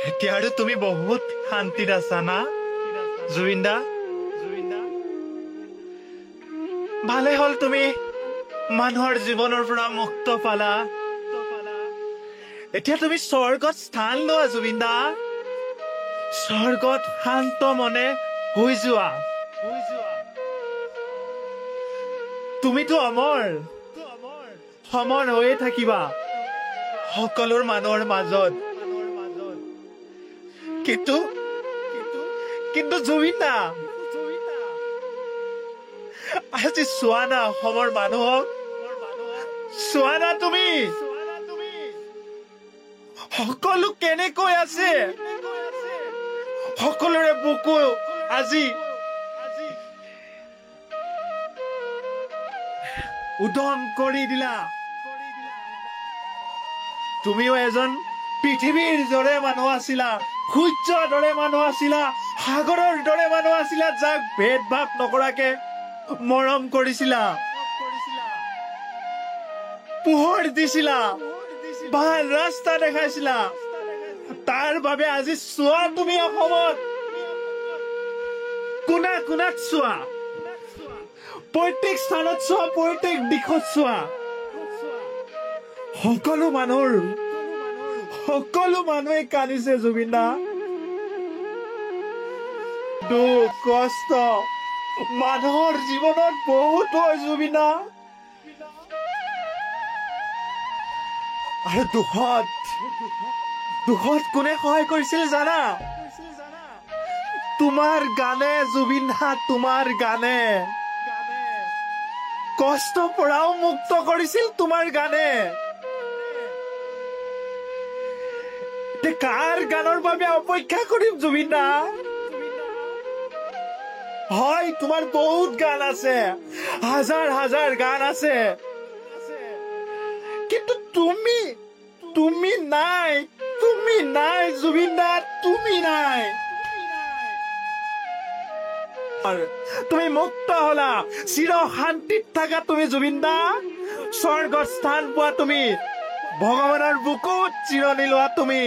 এতিয়া আৰু তুমি বহুত শান্তিত আছা না জুবিন দা? ভালে হ'ল তুমি মানুহৰ জীৱনৰ পৰা মুক্ত পালা। এতিয়া তুমি স্বৰ্গত স্থান লোৱা জুবিন দা। স্বৰ্গত শান্ত মনে শুই যোৱা। তুমিতো অমৰ হৈয়ে থাকিবা সকলো মানুহৰ মাজত। কিন্তু জুবিন দা, আজি চোৱা না অসমৰ মানুহক, চোৱা না তুমি সকলো কেনেকৈ আছে। সকলোৰে বুকু আজি উদন কৰি দিলা। তুমিও এজন পৃথিৱীৰ দৰে মানুহ আছিলা, সূৰ্যৰ দৰে মানুহ আছিলা, সাগৰৰ দৰে মানুহ আছিলা, যাক ভেদ ভাৱ নকৰাকে মৰম কৰিছিলা, পোহৰ দিছিলা, ভাল ৰাস্তা দেখাইছিলা। তাৰ বাবে আজি চোৱা তুমি অসমত কোনা কোনাক চোৱা, প্ৰত্যেক স্থানত চোৱা, প্ৰত্যেক দিশত চোৱা। সকলো মানুহে কান্দিছে জুবিন দা। দুখ কষ্ট মানুহৰ জীৱনত বহুত হয় জুবিন দা। আৰু দুখত কোনে সহায় কৰিছিল জানা? তোমাৰ গানে জুবিন দা, তোমাৰ গানে কষ্টৰ পৰাও মুক্ত কৰিছিল। তোমাৰ গানে কাৰ গানৰ বাবে অপেক্ষা কৰিম জুবিন দা? হয়, তোমাৰ বহুত গান আছে, হাজাৰ হাজাৰ গান আছে, কিন্তু তুমি নাই জুবিন দা, তুমি নাই। তুমি মুক্ত হলা, চিৰ শান্তিত থাকা তুমি জুবিন দা। স্বৰ্গত স্থান পোৱা তুমি, ভগৱানৰ বুকুত চিৰণি লোৱা তুমি।